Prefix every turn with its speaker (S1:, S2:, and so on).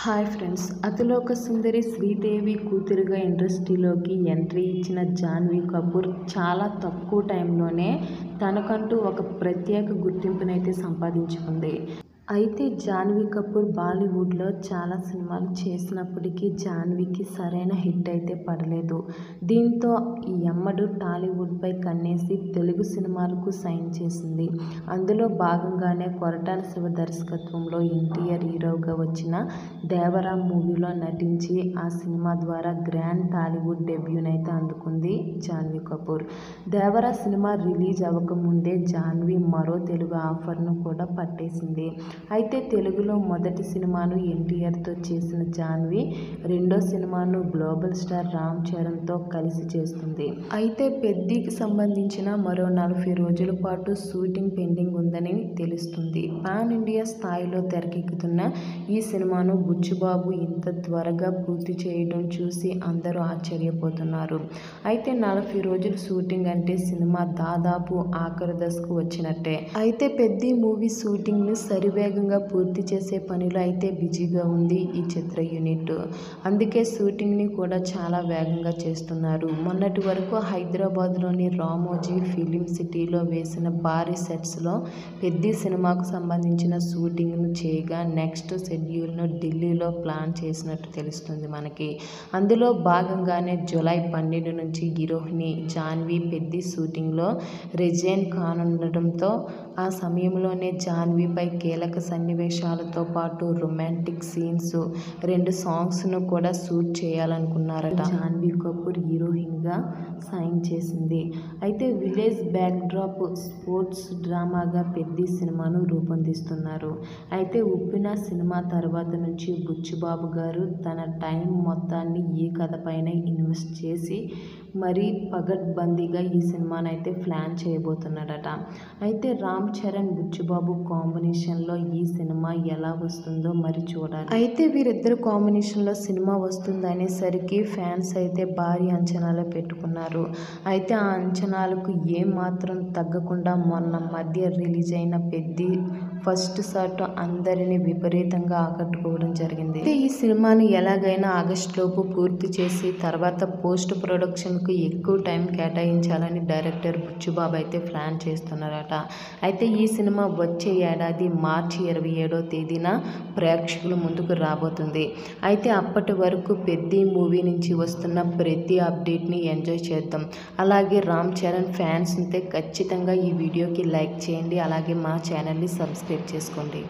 S1: Hi friends, Athiloka Sundari Sridevi కూతురుగా ఇండస్ట్రీలోకి entry ఇచ్చిన జాన్వీ కపూర్ చాలా తక్కువ టైంలోనే తనకంటూ ఒక ప్రత్యేక గుర్తింపునైతే సంపాదించుకుంది. అయితే జాన్వీ కపూర్ బాలీవుడ్లో చాలా సినిమాలు చేసినప్పటికీ జాన్వీకి సరైన హిట్ అయితే పడలేదు. దీంతో ఈ అమ్మడు టాలీవుడ్పై కన్నేసి తెలుగు సినిమాలకు సైన్ చేసింది. అందులో భాగంగానే కొరటాల శివ దర్శకత్వంలో ఎన్టీఆర్ హీరోగా వచ్చిన దేవరా మూవీలో నటించి ఆ సినిమా ద్వారా గ్రాండ్ టాలీవుడ్ డెబ్యూనైతే అందుకుంది జాన్వీ కపూర్. దేవరా సినిమా రిలీజ్ అవ్వకముందే జాన్వీ మరో తెలుగు ఆఫర్ను కూడా పట్టేసింది. అయితే తెలుగులో మొదటి సినిమాను ఎన్టీఆర్తో చేసిన జాన్వీ రెండో సినిమాను గ్లోబల్ స్టార్ రామ్ చరణ్తో కలిసి చేస్తుంది. అయితే పెద్దికి సంబంధించిన మరో 40 రోజుల పాటు షూటింగ్ పెండింగ్ ఉందని తెలుస్తుంది. పాన్ ఇండియా స్థాయిలో తెరకెక్కుతున్న ఈ సినిమాను బుచ్చిబాబు ఇంత త్వరగా పూర్తి చేయడం చూసి అందరూ ఆశ్చర్యపోతున్నారు. అయితే 40 రోజులు షూటింగ్ అంటే సినిమా దాదాపు ఆఖరు దశకు వచ్చినట్టే. అయితే పెద్ది మూవీ షూటింగ్ను శరవేగంగా పూర్తి చేసే పనిలో అయితే బిజీగా ఉంది ఈ చిత్ర యూనిట్. అందుకే షూటింగ్ని కూడా చాలా వేగంగా చేస్తున్నారు. మొన్నటి వరకు హైదరాబాద్లోని రామోజీ ఫిలిం సిటీలో వేసిన భారీ సెట్స్లో పెద్ది సినిమాకు సంబంధించిన షూటింగ్ను చేయగా నెక్స్ట్ షెడ్యూల్ను ఢిల్లీలో ప్లాన్ చేసినట్టు తెలుస్తుంది మనకి. అందులో భాగంగానే జూలై 12 నుంచి హీరోయిన్ జాన్వీ పెద్ది షూటింగ్లో రెజైన్ కానుండటంతో ఆ సమయంలోనే జాన్వీపై కీలక సన్నివేశాలతో పాటు రొమాంటిక్ సీన్స్, 2 సాంగ్స్ను కూడా షూట్ చేయాలనుకున్నారట. జాన్వీ కపూర్ హీరోయిన్గా సైన్ చేసింది. అయితే విలేజ్ బ్యాక్డ్రాప్ స్పోర్ట్స్ డ్రామాగా పెద్ది సినిమాను రూపొందిస్తున్నారు. అయితే ఉప్పిన సినిమా తర్వాత నుంచి బుచ్చిబాబు గారు తన టైం మొత్తాన్ని ఈ కథపైనే ఇన్వెస్ట్ చేసి మరీ పకడ్బందీగా ఈ సినిమానైతే ప్లాన్ చేయబోతున్నాడట. అయితే రామ్ చరణ్ బుచ్చిబాబు కాంబినేషన్లో ఈ సినిమా ఎలా వస్తుందో మరి చూడాలి. అయితే వీరిద్దరు కాంబినేషన్లో సినిమా వస్తుందనేసరికి ఫ్యాన్స్ అయితే భారీ అంచనాలు పెట్టుకున్నారు. అయితే ఆ అంచనాలకు ఏమాత్రం తగ్గకుండా మొన్న మధ్య రిలీజ్ అయిన పెద్ది ఫస్ట్ షాట్ అందరినీ విపరీతంగా ఆకట్టుకోవడం జరిగింది. అయితే ఈ సినిమాను ఎలాగైనా ఆగస్టులోపు పూర్తి చేసి తర్వాత పోస్ట్ ప్రొడక్షన్కు ఎక్కువ టైం కేటాయించాలని డైరెక్టర్ బుచ్చిబాబు అయితే ప్లాన్ చేస్తున్నారట. అయితే ఈ సినిమా వచ్చే ఏడాది మార్చి 27వ తేదీన ప్రేక్షకుల ముందుకు రాబోతుంది. అయితే అప్పటి వరకు పెద్ది మూవీ నుంచి వస్తున్న ప్రతి అప్డేట్ని ఎంజాయ్ చేద్దాం. అలాగే రామ్ చరణ్ ఫ్యాన్స్ ఉంటే ఖచ్చితంగా ఈ వీడియోకి లైక్ చేయండి. అలాగే మా ఛానల్ని సబ్స్క్రైబ్ చేసుకోండి.